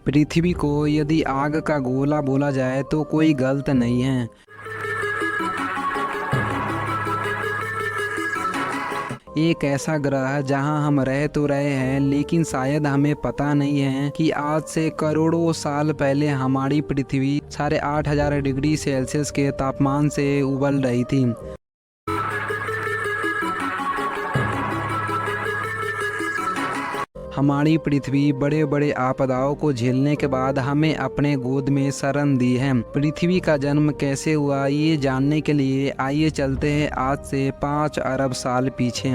पृथ्वी को यदि आग का गोला बोला जाए तो कोई गलत नहीं है। एक ऐसा ग्रह जहां हम रह तो रहे हैं, लेकिन शायद हमें पता नहीं है कि आज से करोड़ों साल पहले हमारी पृथ्वी 8,500 डिग्री सेल्सियस के तापमान से उबल रही थी। हमारी पृथ्वी बड़े बड़े आपदाओं को झेलने के बाद हमें अपने गोद में शरण दी है। पृथ्वी का जन्म कैसे हुआ, ये जानने के लिए आइए चलते हैं आज से 5 अरब साल पीछे।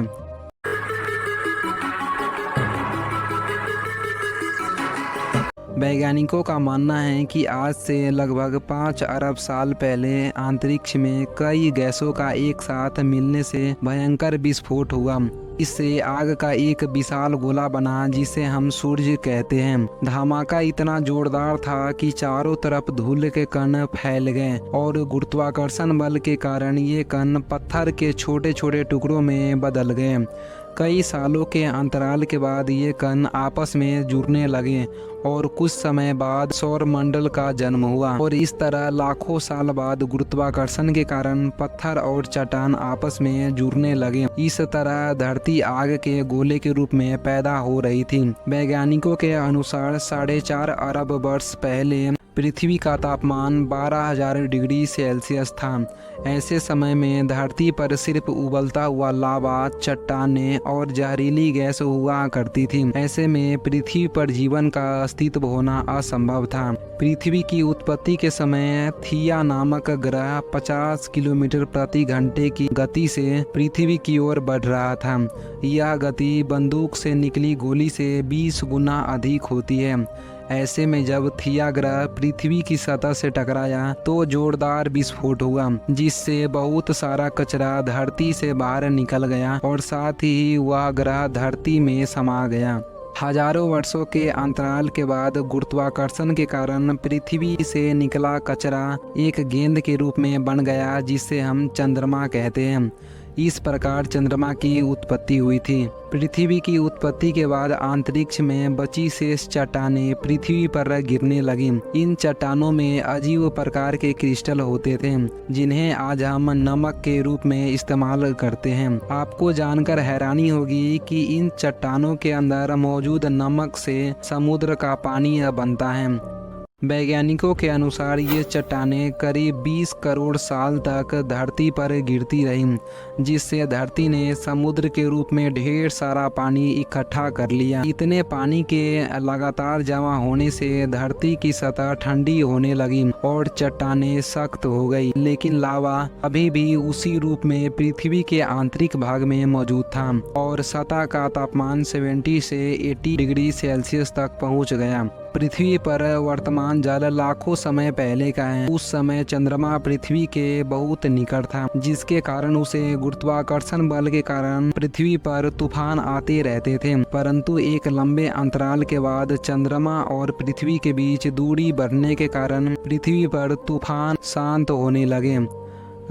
वैज्ञानिकों का मानना है कि आज से लगभग 5 अरब साल पहले अंतरिक्ष में कई गैसों का एक साथ मिलने से भयंकर विस्फोट हुआ। इससे आग का एक विशाल गोला बना जिसे हम सूर्य कहते हैं। धमाका इतना जोरदार था कि चारों तरफ धूल के कण फैल गए और गुरुत्वाकर्षण बल के कारण ये कण पत्थर के छोटे छोटे टुकड़ों में बदल गए। कई सालों के अंतराल के बाद ये कण आपस में जुड़ने लगे और कुछ समय बाद सौर मंडल का जन्म हुआ। और इस तरह लाखों साल बाद गुरुत्वाकर्षण के कारण पत्थर और चट्टान आपस में जुड़ने लगे। इस तरह धरती आग के गोले के रूप में पैदा हो रही थी। वैज्ञानिकों के अनुसार 4.5 अरब वर्ष पहले पृथ्वी का तापमान 12,000 डिग्री सेल्सियस था। ऐसे समय में धरती पर सिर्फ उबलता हुआ लावा, चट्टानें और जहरीली गैस हुआ करती थी। ऐसे में पृथ्वी पर जीवन का अस्तित्व होना असंभव था। पृथ्वी की उत्पत्ति के समय थिया नामक ग्रह 50 किलोमीटर प्रति घंटे की गति से पृथ्वी की ओर बढ़ रहा था। यह गति बंदूक से निकली गोली से 20 गुना अधिक होती है। ऐसे में जब थिया ग्रह पृथ्वी की सतह से टकराया तो जोरदार विस्फोट हुआ, जिससे बहुत सारा कचरा धरती से बाहर निकल गया और साथ ही वह ग्रह धरती में समा गया। हजारों वर्षों के अंतराल के बाद गुरुत्वाकर्षण के कारण पृथ्वी से निकला कचरा एक गेंद के रूप में बन गया, जिसे हम चंद्रमा कहते हैं। इस प्रकार चंद्रमा की उत्पत्ति हुई थी। पृथ्वी की उत्पत्ति के बाद अंतरिक्ष में बची शेष चट्टानें पृथ्वी पर गिरने लगीं। इन चट्टानों में अजीब प्रकार के क्रिस्टल होते थे, जिन्हें आज हम नमक के रूप में इस्तेमाल करते हैं। आपको जानकर हैरानी होगी कि इन चट्टानों के अंदर मौजूद नमक से समुद्र का पानी बनता है। वैज्ञानिकों के अनुसार ये चट्टानें करीब 20 करोड़ साल तक धरती पर गिरती रहीं, जिससे धरती ने समुद्र के रूप में ढेर सारा पानी इकट्ठा कर लिया। इतने पानी के लगातार जमा होने से धरती की सतह ठंडी होने लगी और चट्टानें सख्त हो गई, लेकिन लावा अभी भी उसी रूप में पृथ्वी के आंतरिक भाग में मौजूद था और सतह का तापमान 70 से 80 डिग्री सेल्सियस तक पहुँच गया। पृथ्वी पर वर्तमान जल लाखों समय पहले का है। उस समय चंद्रमा पृथ्वी के बहुत निकट था, जिसके कारण उसे गुरुत्वाकर्षण बल के कारण पृथ्वी पर तूफान आते रहते थे। परंतु एक लंबे अंतराल के बाद चंद्रमा और पृथ्वी के बीच दूरी बढ़ने के कारण पृथ्वी पर तूफान शांत होने लगे।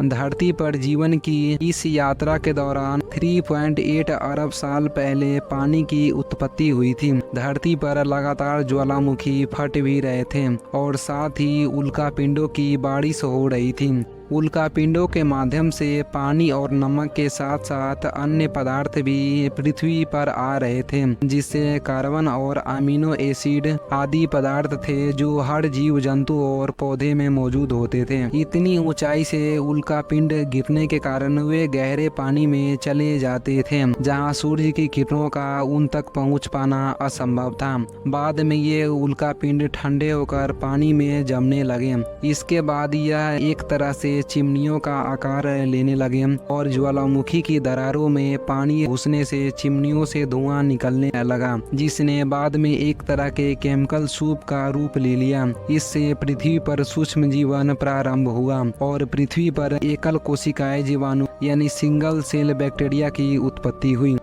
धरती पर जीवन की इस यात्रा के दौरान 3.8 अरब साल पहले पानी की उत्पत्ति हुई थी। धरती पर लगातार ज्वालामुखी फट भी रहे थे और साथ ही उल्कापिंडों की बारिश हो रही थी। उल्कापिंडों के माध्यम से पानी और नमक के साथ साथ अन्य पदार्थ भी पृथ्वी पर आ रहे थे, जिससे कार्बन और अमीनो एसिड आदि पदार्थ थे जो हर जीव जंतु और पौधे में मौजूद होते थे। इतनी ऊंचाई से उल्कापिंड गिरने के कारण वे गहरे पानी में चले जाते थे, जहां सूर्य की किरणों का उन तक पहुंच पाना असंभव था। बाद में ये उल्कापिंड ठंडे होकर पानी में जमने लगे। इसके बाद यह एक तरह से चिमनियों का आकार लेने लगे और ज्वालामुखी की दरारों में पानी घुसने से चिमनियों से धुआं निकलने लगा, जिसने बाद में एक तरह के केमिकल सूप का रूप ले लिया। इससे पृथ्वी पर सूक्ष्म जीवन प्रारंभ हुआ और पृथ्वी पर एकल कोशिकाएं जीवाणु यानी सिंगल सेल बैक्टीरिया की उत्पत्ति हुई।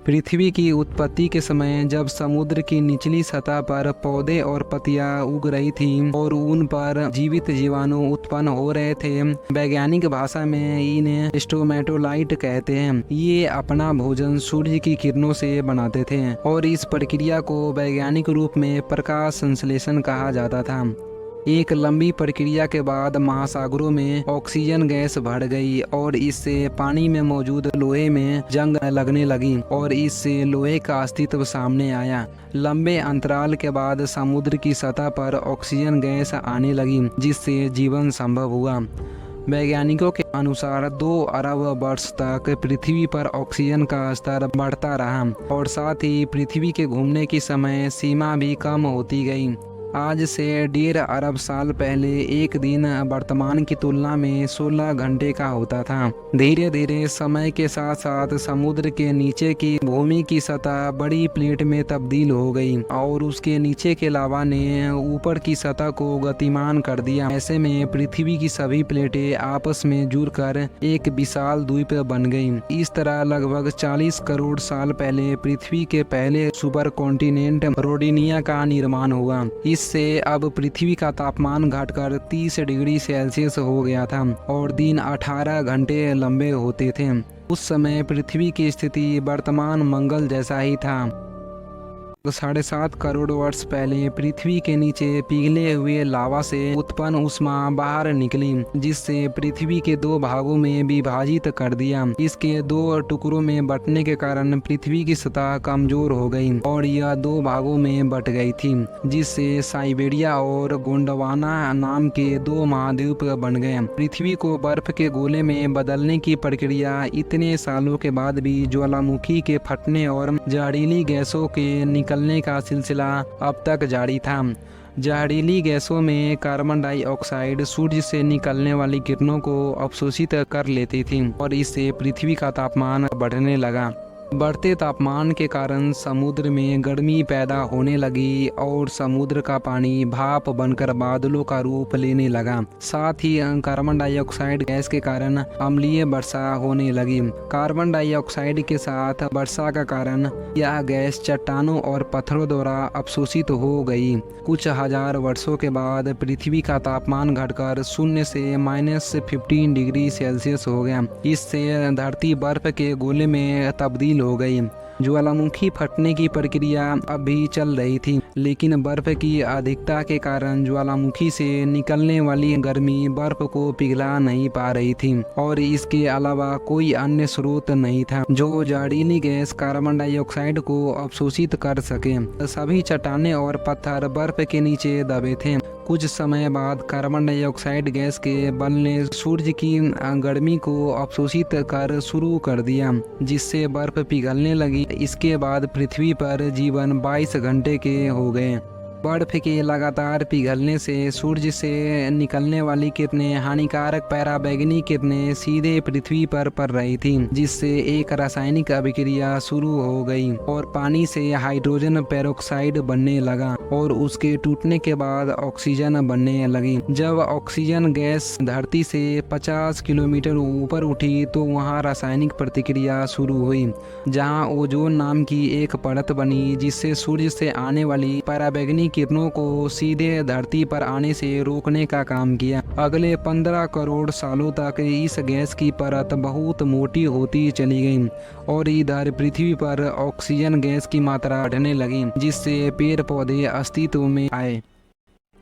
पृथ्वी की उत्पत्ति के समय जब समुद्र की निचली सतह पर पौधे और पत्तियां उग रही थी और उन पर जीवित जीवाणु उत्पन्न हो रहे थे, वैज्ञानिक भाषा में इन्हें स्टोमेटोलाइट कहते हैं। ये अपना भोजन सूर्य की किरणों से बनाते थे और इस प्रक्रिया को वैज्ञानिक रूप में प्रकाश संश्लेषण कहा जाता था। एक लंबी प्रक्रिया के बाद महासागरों में ऑक्सीजन गैस बढ़ गई और इससे पानी में मौजूद लोहे में जंग लगने लगी और इससे लोहे का अस्तित्व सामने आया। लंबे अंतराल के बाद समुद्र की सतह पर ऑक्सीजन गैस आने लगी, जिससे जीवन संभव हुआ। वैज्ञानिकों के अनुसार 2 अरब वर्ष तक पृथ्वी पर ऑक्सीजन का स्तर बढ़ता रहा और साथ ही पृथ्वी के घूमने की समय सीमा भी कम होती गई। आज से 1.5 अरब साल पहले एक दिन वर्तमान की तुलना में 16 घंटे का होता था। धीरे धीरे समय के साथ साथ समुद्र के नीचे की भूमि की सतह बड़ी प्लेट में तब्दील हो गई और उसके नीचे के लावा ने ऊपर की सतह को गतिमान कर दिया। ऐसे में पृथ्वी की सभी प्लेटें आपस में जुड़कर एक विशाल द्वीप बन गई। इस तरह लगभग 40 करोड़ साल पहले पृथ्वी के पहले सुपर कॉन्टिनेंट रोडिनिया का निर्माण हुआ। इससे अब पृथ्वी का तापमान घटकर 30 डिग्री सेल्सियस हो गया था और दिन 18 घंटे लंबे होते थे। उस समय पृथ्वी की स्थिति वर्तमान मंगल जैसा ही था। 7.5 करोड़ वर्ष पहले पृथ्वी के नीचे पिघले हुए लावा से उत्पन्न ऊष्मा बाहर निकली, जिससे पृथ्वी के 2 भागों में विभाजित कर दिया। इसके 2 टुकड़ों में बंटने के कारण पृथ्वी की सतह कमजोर हो गई और यह 2 भागों में बंट गई थी, जिससे साइबेरिया और गोंडवाना नाम के 2 महाद्वीप बन गए। पृथ्वी को बर्फ के गोले में बदलने की प्रक्रिया इतने सालों के बाद भी ज्वालामुखी के फटने और जहरीली गैसों के निकलने का सिलसिला अब तक जारी था। जहरीली गैसों में कार्बन डाइऑक्साइड सूर्य से निकलने वाली किरणों को अवशोषित कर लेती थी और इससे पृथ्वी का तापमान बढ़ने लगा। बढ़ते तापमान के कारण समुद्र में गर्मी पैदा होने लगी और समुद्र का पानी भाप बनकर बादलों का रूप लेने लगा। साथ ही कार्बन डाइऑक्साइड गैस के कारण अम्लीय वर्षा होने लगी। कार्बन डाइऑक्साइड के साथ वर्षा का कारण यह गैस चट्टानों और पत्थरों द्वारा अवशोषित हो गई। कुछ हजार वर्षों के बाद पृथ्वी का तापमान घटकर 0 से -15 डिग्री सेल्सियस हो गया। इससे धरती बर्फ के गोले में तब्दील हो गई। ज्वालामुखी फटने की प्रक्रिया अब भी चल रही थी, लेकिन बर्फ की अधिकता के कारण ज्वालामुखी से निकलने वाली गर्मी बर्फ को पिघला नहीं पा रही थी और इसके अलावा कोई अन्य स्रोत नहीं था जो जहरीली गैस कार्बन डाइऑक्साइड को अवशोषित कर सके। सभी चट्टानें और पत्थर बर्फ के नीचे दबे थे। कुछ समय बाद कार्बन डाइऑक्साइड गैस के बल ने सूर्य की गर्मी को अवशोषित कर शुरू कर दिया, जिससे बर्फ पिघलने लगी। इसके बाद पृथ्वी पर जीवन 22 घंटे के हो गए। बर्फ के लगातार पिघलने से सूर्य से निकलने वाली किरणें हानिकारक पराबैंगनी किरणें सीधे पृथ्वी पर पड़ रही थी, जिससे एक रासायनिक अभिक्रिया शुरू हो गई और पानी से हाइड्रोजन पेरोक्साइड बनने लगा और उसके टूटने के बाद ऑक्सीजन बनने लगी। जब ऑक्सीजन गैस धरती से 50 किलोमीटर ऊपर उठी तो वहाँ रासायनिक प्रतिक्रिया शुरू हुई, जहाँ ओजोन नाम की एक परत बनी, जिससे सूर्य से आने वाली पराबैंगनी किरणों को सीधे धरती पर आने से रोकने का काम किया। अगले 15 करोड़ सालों तक इस गैस की परत बहुत मोटी होती चली गई और इधर पृथ्वी पर ऑक्सीजन गैस की मात्रा बढ़ने लगी, जिससे पेड़ पौधे अस्तित्व में आए।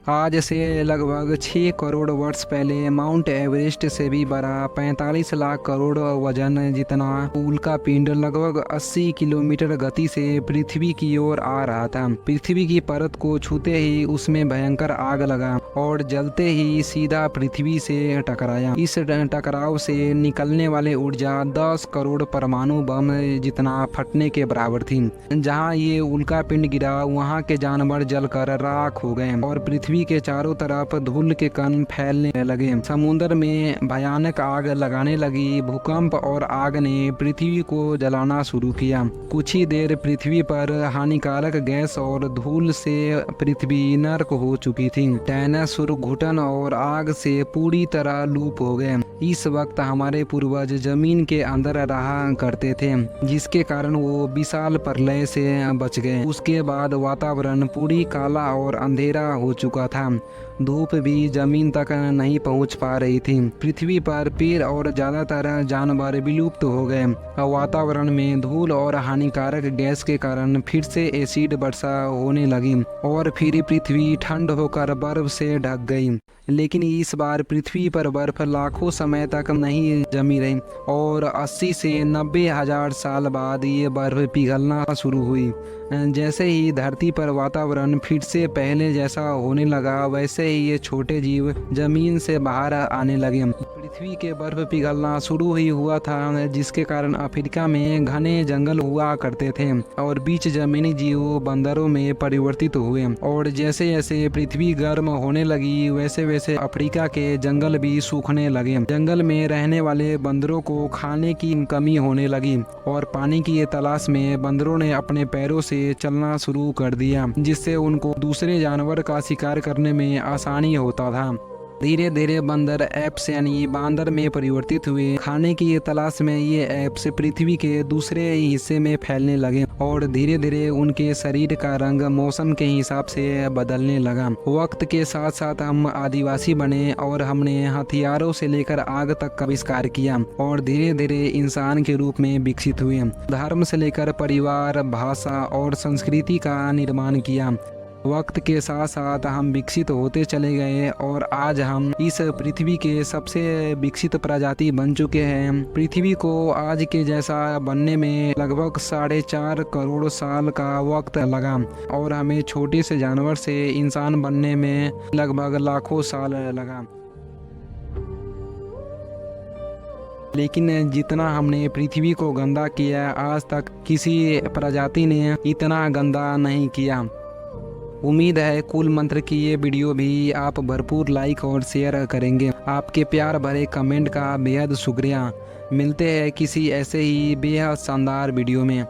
आज से लगभग 6 करोड़ वर्ष पहले माउंट एवरेस्ट से भी बड़ा 45 लाख करोड़ वजन जितना उल्का पिंड लगभग 80 किलोमीटर गति से पृथ्वी की ओर आ रहा था। पृथ्वी की परत को छूते ही उसमें भयंकर आग लगा और जलते ही सीधा पृथ्वी से टकराया। इस टकराव से निकलने वाली ऊर्जा 10 करोड़ परमाणु बम जितना फटने के बराबर थी। जहाँ ये उल्का पिंड गिरा वहाँ के जानवर जलकर राख हो गए और पृथ्वी पृथ्वी के चारों तरफ धूल के कण फैलने लगे। समुद्र में भयानक आग लगाने लगी। भूकंप और आग ने पृथ्वी को जलाना शुरू किया। कुछ ही देर पृथ्वी पर हानिकारक गैस और धूल से पृथ्वी नर्क हो चुकी थी। डायनासोर घुटन और आग से पूरी तरह लूप हो गए। इस वक्त हमारे पूर्वज जमीन के अंदर रहा करते थे, जिसके कारण वो विशाल प्रलय से बच गए। उसके बाद वातावरण पूरी काला और अंधेरा हो चुका था। धूप भी जमीन तक नहीं पहुंच पा रही थी। पृथ्वी पर पेड़ और ज्यादातर जानवर विलुप्त हो गए। वातावरण में धूल और हानिकारक गैस के कारण फिर से एसिड वर्षा होने लगी और फिर पृथ्वी ठंड होकर बर्फ से ढक गई। लेकिन इस बार पृथ्वी पर बर्फ लाखों समय तक नहीं जमी रही और 80 से 90 हजार साल बाद ये बर्फ पिघलना शुरू हुई। जैसे ही धरती पर वातावरण फिर से पहले जैसा होने लगा, वैसे ही ये छोटे जीव जमीन से बाहर आने लगे। पृथ्वी के बर्फ पिघलना शुरू ही हुआ था, जिसके कारण अफ्रीका में घने जंगल हुआ करते थे और बीच जमीनी जीव बंदरों में परिवर्तित हुए। और जैसे जैसे पृथ्वी गर्म होने लगी, वैसे वैसे अफ्रीका के जंगल भी सूखने लगे। जंगल में रहने वाले बंदरों को खाने की कमी होने लगी और पानी की तलाश में बंदरों ने अपने पैरों से चलना शुरू कर दिया, जिससे उनको दूसरे जानवर का शिकार करने में आसानी होता था। धीरे धीरे बंदर एप्स यानी बांदर में परिवर्तित हुए। खाने की तलाश में ये एप्स पृथ्वी के दूसरे हिस्से में फैलने लगे और धीरे धीरे उनके शरीर का रंग मौसम के हिसाब से बदलने लगा। वक्त के साथ साथ हम आदिवासी बने और हमने हथियारों से लेकर आग तक का आविष्कार किया और धीरे धीरे इंसान के रूप में विकसित हुए। धर्म से लेकर परिवार, भाषा और संस्कृति का निर्माण किया। वक्त के साथ साथ हम विकसित होते चले गए और आज हम इस पृथ्वी के सबसे विकसित प्रजाति बन चुके हैं। पृथ्वी को आज के जैसा बनने में लगभग 4.5 करोड़ साल का वक्त लगा और हमें छोटे से जानवर से इंसान बनने में लगभग लाखों साल लगा। लेकिन जितना हमने पृथ्वी को गंदा किया, आज तक किसी प्रजाति ने इतना गंदा नहीं किया। उम्मीद है कूल मंत्र की ये वीडियो भी आप भरपूर लाइक और शेयर करेंगे। आपके प्यार भरे कमेंट का बेहद शुक्रिया। मिलते हैं किसी ऐसे ही बेहद शानदार वीडियो में।